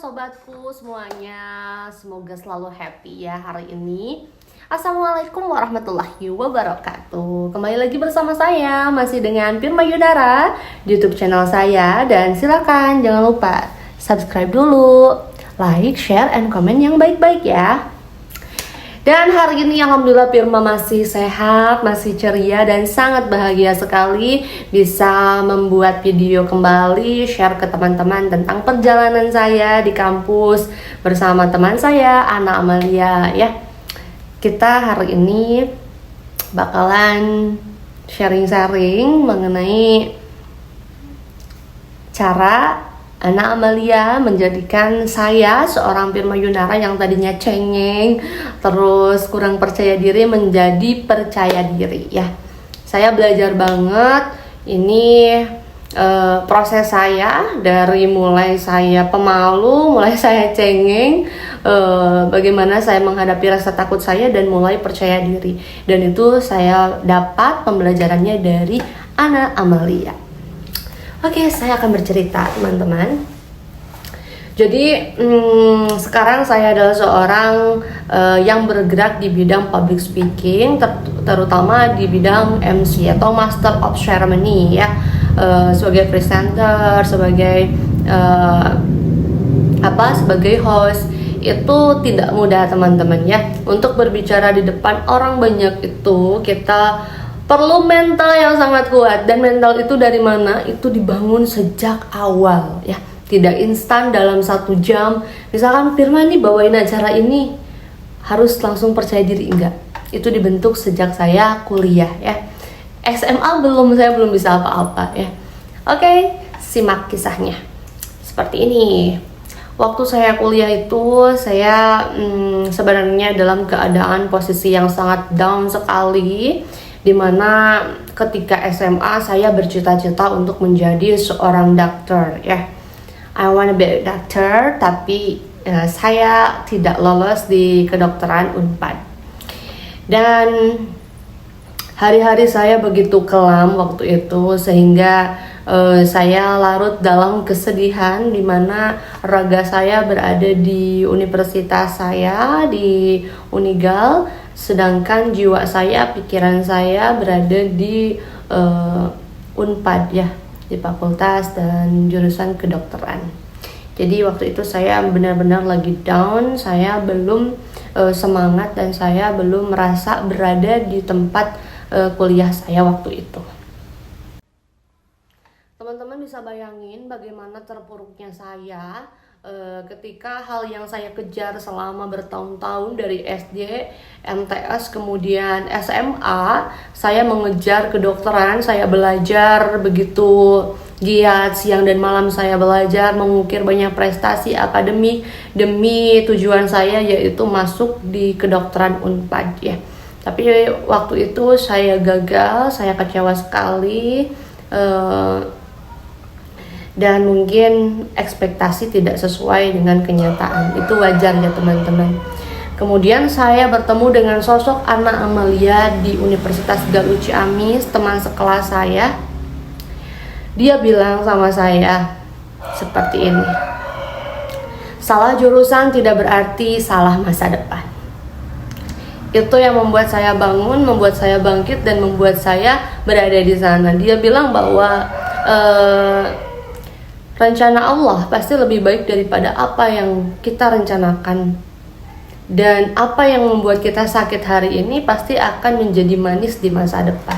sobatku semuanya, semoga selalu happy ya hari ini. Assalamualaikum warahmatullahi wabarakatuh. Kembali lagi bersama saya, masih dengan Pirma Yudara di YouTube channel saya. Dan silakan jangan lupa subscribe dulu, like, share, and comment yang baik-baik ya. Dan hari ini alhamdulillah Pirma masih sehat, masih ceria, dan sangat bahagia sekali bisa membuat video kembali, share ke teman-teman tentang perjalanan saya di kampus bersama teman saya, Ana Amalia ya. Kita hari ini bakalan sharing-sharing mengenai cara Ana Amalia menjadikan saya seorang Pirma Yunara yang tadinya cengeng, terus kurang percaya diri menjadi percaya diri ya. Saya belajar banget ini proses saya dari mulai saya pemalu, mulai saya cengeng, bagaimana saya menghadapi rasa takut saya dan mulai percaya diri. Dan itu saya dapat pembelajarannya dari Ana Amalia. Oke, saya akan bercerita teman-teman. Jadi sekarang saya adalah seorang yang bergerak di bidang public speaking, terutama di bidang MC atau Master of Ceremony ya, sebagai presenter, sebagai sebagai host. Itu tidak mudah teman-teman ya. Untuk berbicara di depan orang banyak itu kita perlu mental yang sangat kuat, dan mental itu dari mana? Itu dibangun sejak awal ya, tidak instan dalam 1 jam. Misalkan Pirma nih bawain acara ini, harus langsung percaya diri, enggak. Itu dibentuk sejak saya kuliah ya. SMA saya belum bisa apa-apa ya. Oke, simak kisahnya. Seperti ini. Waktu saya kuliah itu saya sebenarnya dalam keadaan posisi yang sangat down sekali, dimana ketika SMA saya bercita-cita untuk menjadi seorang dokter ya. I wanna be a doctor, tapi saya tidak lolos di kedokteran Unpad. Dan hari-hari saya begitu kelam waktu itu, sehingga saya larut dalam kesedihan, dimana raga saya berada di universitas saya, di Unigal, sedangkan jiwa saya, pikiran saya berada di Unpad ya, di fakultas dan jurusan kedokteran. Jadi waktu itu saya benar-benar lagi down, saya belum semangat, dan saya belum merasa berada di tempat kuliah saya waktu itu. Teman-teman bisa bayangin bagaimana terpuruknya saya ketika hal yang saya kejar selama bertahun-tahun dari SD, MTS, kemudian SMA, saya mengejar kedokteran. Saya belajar begitu giat, siang dan malam saya belajar, mengukir banyak prestasi akademik demi tujuan saya, yaitu masuk di kedokteran Unpad ya. Tapi waktu itu saya gagal, saya kecewa sekali, dan mungkin ekspektasi tidak sesuai dengan kenyataan. Itu wajar ya teman-teman. Kemudian saya bertemu dengan sosok Ana Amalia di Universitas Galuh Ciamis, teman sekelas saya. Dia bilang sama saya seperti ini: salah jurusan tidak berarti salah masa depan. Itu yang membuat saya bangun, membuat saya bangkit, dan membuat saya berada di sana. Dia bilang bahwa rencana Allah pasti lebih baik daripada apa yang kita rencanakan. Dan apa yang membuat kita sakit hari ini pasti akan menjadi manis di masa depan.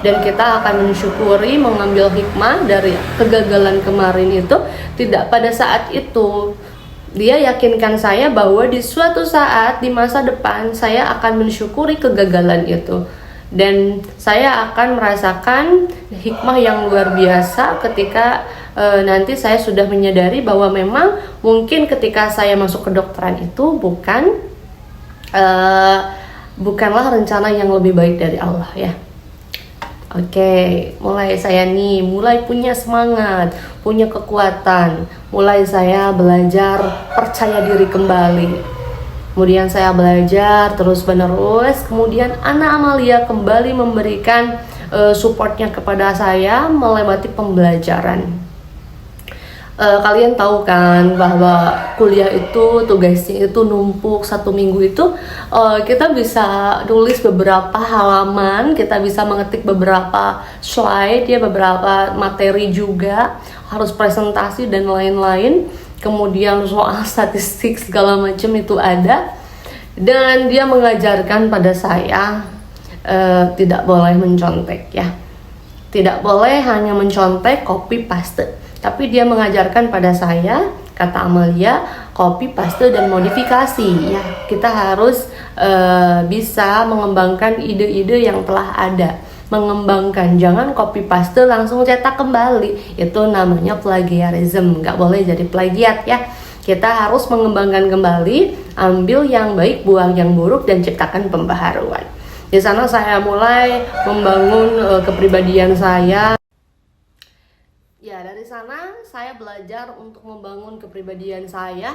Dan kita akan mensyukuri, mengambil hikmah dari kegagalan kemarin itu. Tidak pada saat itu. Dia yakinkan saya bahwa di suatu saat di masa depan saya akan mensyukuri kegagalan itu. Dan saya akan merasakan hikmah yang luar biasa ketika nanti saya sudah menyadari bahwa memang mungkin ketika saya masuk kedokteran itu bukanlah rencana yang lebih baik dari Allah ya. Oke, saya mulai punya semangat, punya kekuatan, mulai saya belajar percaya diri kembali. Kemudian saya belajar terus menerus. Kemudian Ana Amalia kembali memberikan supportnya kepada saya melewati pembelajaran. Kalian tahu kan bahwa kuliah itu tugasnya itu numpuk 1 minggu itu, kita bisa nulis beberapa halaman, kita bisa mengetik beberapa slide ya, beberapa materi juga, harus presentasi dan lain-lain. Kemudian soal statistik segala macam itu ada. Dan dia mengajarkan pada saya tidak boleh mencontek ya. Tidak boleh hanya mencontek, copy paste. Tapi dia mengajarkan pada saya, kata Amalia, copy paste dan modifikasi ya. Kita harus bisa mengembangkan ide-ide yang telah ada. Mengembangkan, jangan copy paste langsung cetak kembali. Itu namanya plagiarism, nggak boleh jadi plagiat ya. Kita harus mengembangkan kembali, ambil yang baik, buang yang buruk, dan ciptakan pembaharuan. Di sana saya mulai membangun kepribadian saya. Ya, dari sana saya belajar untuk membangun kepribadian saya,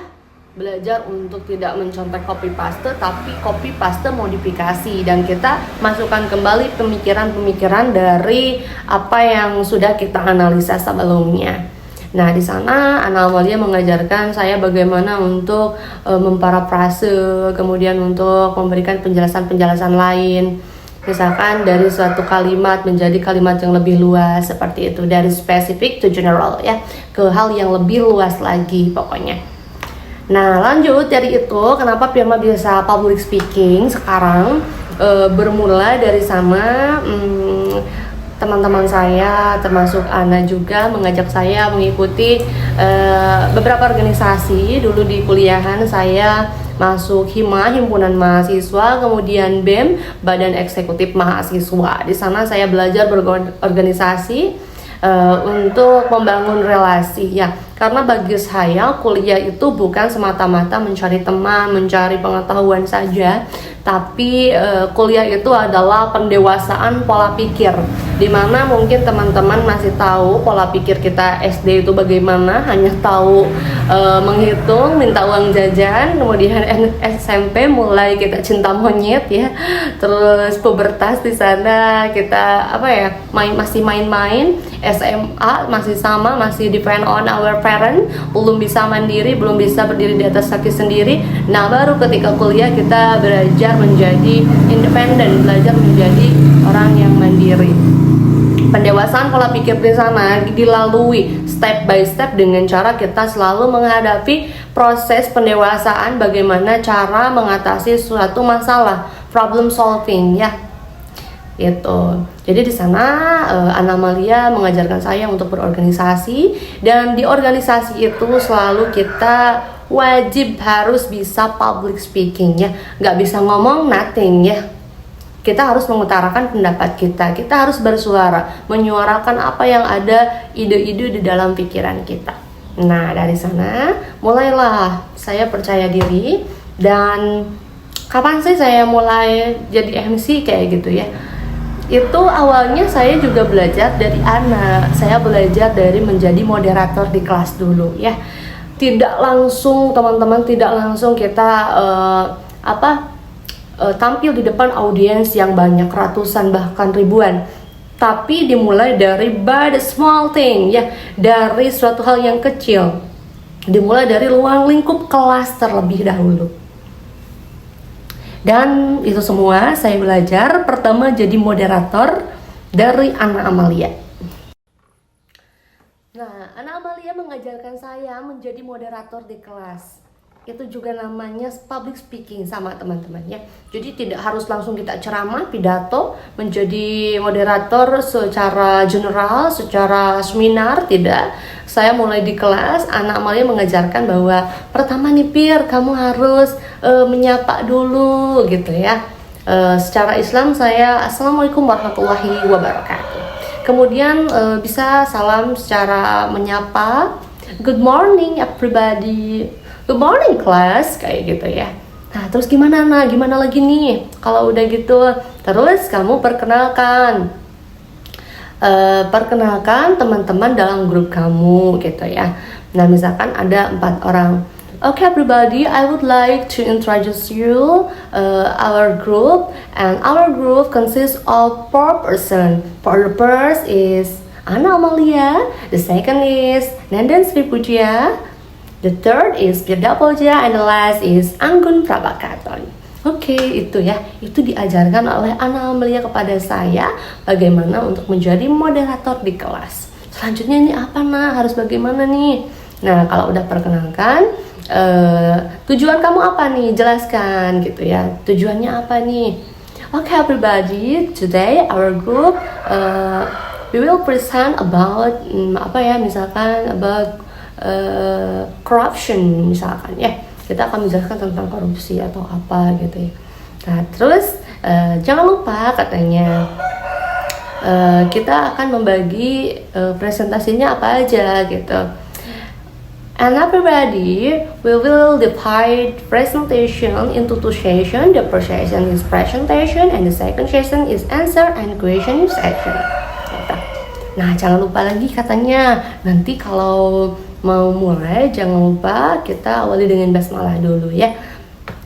belajar untuk tidak mencontek copy paste, tapi copy paste modifikasi, dan kita masukkan kembali pemikiran-pemikiran dari apa yang sudah kita analisa sebelumnya. Nah, di sana Ana Amalia mengajarkan saya bagaimana untuk memparafrase, kemudian untuk memberikan penjelasan-penjelasan lain. Misalkan dari suatu kalimat menjadi kalimat yang lebih luas, seperti itu, dari spesifik to general ya, ke hal yang lebih luas lagi pokoknya. Nah, lanjut dari itu, kenapa Firma bisa public speaking sekarang? Bermula dari sana, teman-teman saya termasuk Ana juga mengajak saya mengikuti beberapa organisasi. Dulu di kuliahan saya masuk HIMA, Himpunan Mahasiswa, kemudian BEM, Badan Eksekutif Mahasiswa. Di sana saya belajar berorganisasi untuk membangun relasi ya. Karena bagi saya kuliah itu bukan semata-mata mencari teman, mencari pengetahuan saja, tapi kuliah itu adalah pendewasaan pola pikir, dimana mungkin teman-teman masih tahu pola pikir kita SD itu bagaimana, hanya tahu menghitung, minta uang jajan. Kemudian SMP mulai kita cinta monyet ya, terus pubertas di sana kita masih main-main. SMA masih sama, masih depend on our parent, belum bisa mandiri, belum bisa berdiri di atas kaki sendiri. Nah, baru ketika kuliah kita belajar menjadi independen, belajar menjadi orang yang mandiri. Pendewasaan pola pikir di sana dilalui step by step dengan cara kita selalu menghadapi proses pendewasaan, bagaimana cara mengatasi suatu masalah, problem solving ya. Itu. Jadi di sana Ana Amalia mengajarkan saya untuk berorganisasi, dan di organisasi itu selalu kita wajib harus bisa public speaking ya, nggak bisa ngomong nothing ya. Kita harus mengutarakan pendapat kita harus bersuara, menyuarakan apa yang ada, ide-ide di dalam pikiran kita. Nah, dari sana mulailah saya percaya diri. Dan kapan sih saya mulai jadi MC kayak gitu ya? Itu awalnya saya juga belajar dari Ana. Saya belajar dari menjadi moderator di kelas dulu ya. Tidak langsung teman-teman, tidak langsung kita tampil di depan audiens yang banyak, ratusan bahkan ribuan. Tapi dimulai dari by the small thing ya, dari suatu hal yang kecil. Dimulai dari ruang lingkup kelas terlebih dahulu. Dan itu semua saya belajar. Pertama jadi moderator dari Ana Amalia. Nah, Ana Amalia mengajarkan saya menjadi moderator di kelas. Itu juga namanya public speaking sama teman-teman ya. Jadi tidak harus langsung kita ceramah, pidato, menjadi moderator secara general, secara seminar, tidak. Saya mulai di kelas, Ana Amalia mengajarkan bahwa pertama nih Pir, kamu harus menyapa dulu gitu ya. Secara Islam saya Assalamualaikum warahmatullahi wabarakatuh. Kemudian bisa salam secara menyapa, good morning everybody, good morning class, kayak gitu ya. Nah, terus gimana lagi nih? Kalau udah gitu, terus kamu perkenalkan teman-teman dalam grup kamu gitu ya. Nah, misalkan ada 4 orang. Okay everybody, I would like to introduce you our group, and our group consists of 4 persons. For the first is Ana Amalia, the second is Nandan Sri Puja, The third is Firda Polja, and the last is Anggun Prabakaton. Oke, itu ya. Itu diajarkan oleh Ana Amelia kepada saya bagaimana untuk menjadi moderator di kelas. Selanjutnya ini apa Harus bagaimana nih? Nah, kalau udah perkenalkan, tujuan kamu apa nih? Jelaskan gitu ya. Tujuannya apa nih? Okay, everybody, today our group we will present about misalkan about corruption misalkan ya. Kita akan menjelaskan tentang korupsi atau apa gitu ya. Nah, terus jangan lupa katanya kita akan membagi presentasinya apa aja gitu. And everybody, we will divide presentation into two sessions. The first session is presentation, and the second session is answer and question session. Nah, jangan lupa lagi katanya, nanti kalau mau mulai jangan lupa kita awali dengan basmalah dulu ya.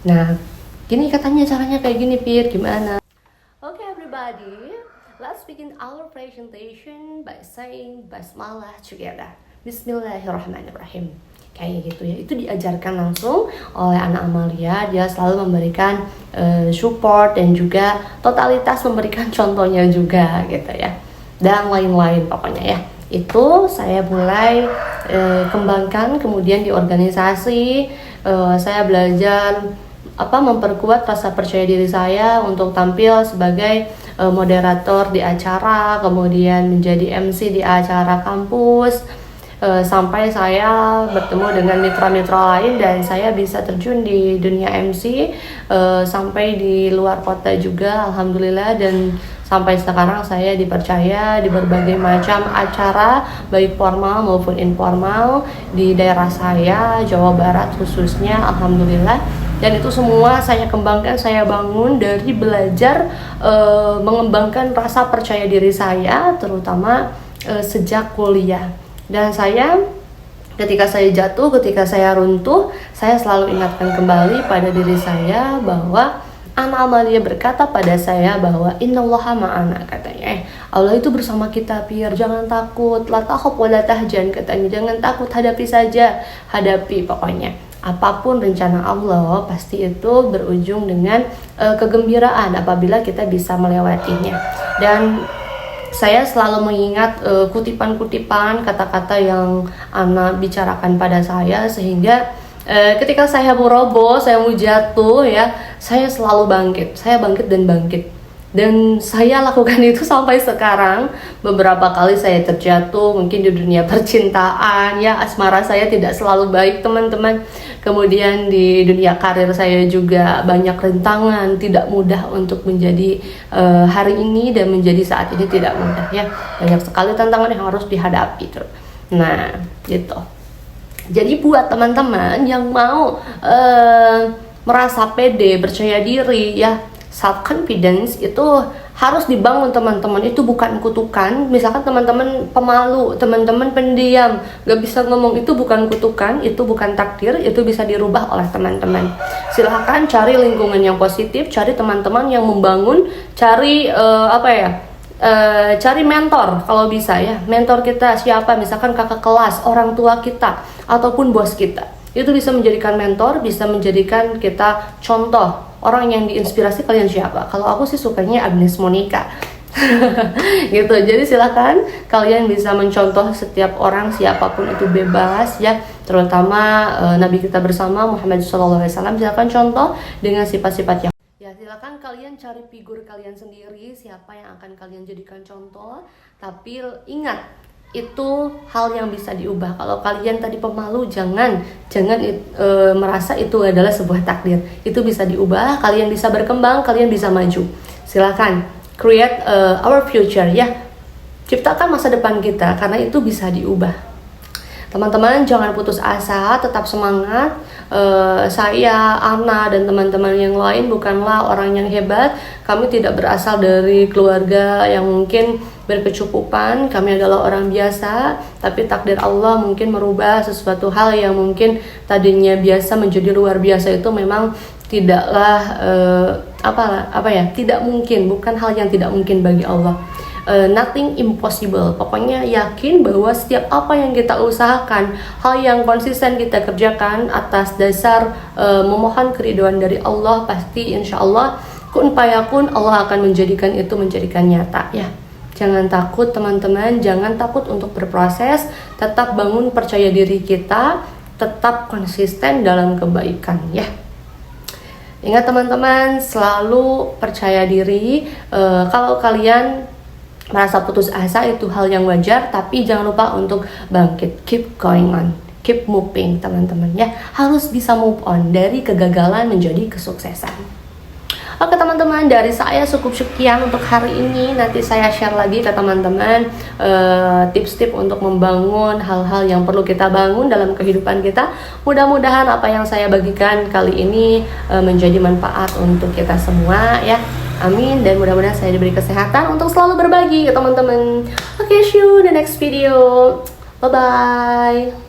Nah, gini katanya caranya kayak gini, Pir, gimana? Okay, everybody, let's begin our presentation by saying basmalah together. Bismillahirrahmanirrahim. Kayak gitu ya. Itu diajarkan langsung oleh Ana Amalia. Dia selalu memberikan support dan juga totalitas memberikan contohnya juga gitu ya. Dan lain-lain pokoknya ya. Itu saya mulai kembangkan kemudian di organisasi. Saya belajar memperkuat rasa percaya diri saya untuk tampil sebagai moderator di acara, kemudian menjadi MC di acara kampus. Sampai saya bertemu dengan mitra-mitra lain dan saya bisa terjun di dunia MC sampai di luar kota juga, alhamdulillah. Dan sampai sekarang saya dipercaya di berbagai macam acara baik formal maupun informal di daerah saya, Jawa Barat khususnya, alhamdulillah. Dan itu semua saya kembangkan, saya bangun dari belajar mengembangkan rasa percaya diri saya, terutama sejak kuliah. Dan saya ketika saya jatuh, ketika saya runtuh, saya selalu ingatkan kembali pada diri saya bahwa Ana Amalia berkata pada saya bahwa innallaha ma'ana, katanya Allah itu bersama kita, Pir, jangan takut, la takhaf wa la tahzan, katanya jangan takut, hadapi saja, hadapi pokoknya. Apapun rencana Allah pasti itu berujung dengan kegembiraan apabila kita bisa melewatinya. Dan saya selalu mengingat kutipan-kutipan kata-kata yang Ana bicarakan pada saya, sehingga ketika saya mau roboh, saya mau jatuh ya, saya selalu bangkit. Saya bangkit dan bangkit. Dan saya lakukan itu sampai sekarang. Beberapa kali saya terjatuh, mungkin di dunia percintaan ya, asmara saya tidak selalu baik, teman-teman. Kemudian di dunia karir saya juga banyak rintangan, tidak mudah untuk menjadi hari ini dan menjadi saat ini tidak mudah ya. Banyak sekali tantangan yang harus dihadapi tuh. Nah, gitu. Jadi buat teman-teman yang mau merasa pede, percaya diri ya, self confidence itu harus dibangun, teman-teman. Itu bukan kutukan. Misalkan teman-teman pemalu, teman-teman pendiam, gak bisa ngomong, itu bukan kutukan, itu bukan takdir, itu bisa dirubah oleh teman-teman. Silahkan cari lingkungan yang positif, cari teman-teman yang membangun, cari cari mentor kalau bisa ya. Mentor kita siapa? Misalkan kakak kelas, orang tua kita, ataupun bos kita. Itu bisa menjadikan mentor, bisa menjadikan kita contoh. Orang yang diinspirasi kalian siapa? Kalau aku sih sukanya Agnes Monica. Gitu. Jadi silakan kalian bisa mencontoh setiap orang, siapapun itu, bebas ya. Terutama Nabi kita bersama Muhammad SAW. Silakan contoh dengan sifat-sifat yang ya. Silakan kalian cari figur kalian sendiri, siapa yang akan kalian jadikan contoh. Tapi ingat, itu hal yang bisa diubah. Kalau kalian tadi pemalu, jangan merasa itu adalah sebuah takdir. Itu bisa diubah, kalian bisa berkembang, kalian bisa maju. Silakan create our future ya. Ciptakan masa depan kita, karena itu bisa diubah. Teman-teman jangan putus asa, tetap semangat. Saya, Ana, dan teman-teman yang lain bukanlah orang yang hebat. Kami tidak berasal dari keluarga yang mungkin berkecukupan. Kami adalah orang biasa, tapi takdir Allah mungkin merubah sesuatu hal yang mungkin tadinya biasa menjadi luar biasa. Itu memang tidaklah tidak mungkin, bukan hal yang tidak mungkin bagi Allah. nothing impossible. Pokoknya yakin bahwa setiap apa yang kita usahakan, hal yang konsisten kita kerjakan atas dasar memohon keridhaan dari Allah, pasti insya Allah kun fayakun, Allah akan menjadikan itu menjadikan nyata ya. Jangan takut teman-teman, jangan takut untuk berproses, tetap bangun percaya diri kita, tetap konsisten dalam kebaikan ya. Ingat teman-teman, selalu percaya diri. Kalau kalian merasa putus asa itu hal yang wajar, tapi jangan lupa untuk bangkit, keep going on, keep moving teman-teman ya. Harus bisa move on dari kegagalan menjadi kesuksesan. Oke teman-teman, dari saya cukup sekian untuk hari ini. Nanti saya share lagi ke teman-teman tips-tips untuk membangun hal-hal yang perlu kita bangun dalam kehidupan kita. Mudah-mudahan apa yang saya bagikan kali ini menjadi manfaat untuk kita semua ya. Amin, dan mudah-mudahan saya diberi kesehatan untuk selalu berbagi ke teman-teman. Oke, see you in the next video. Bye-bye.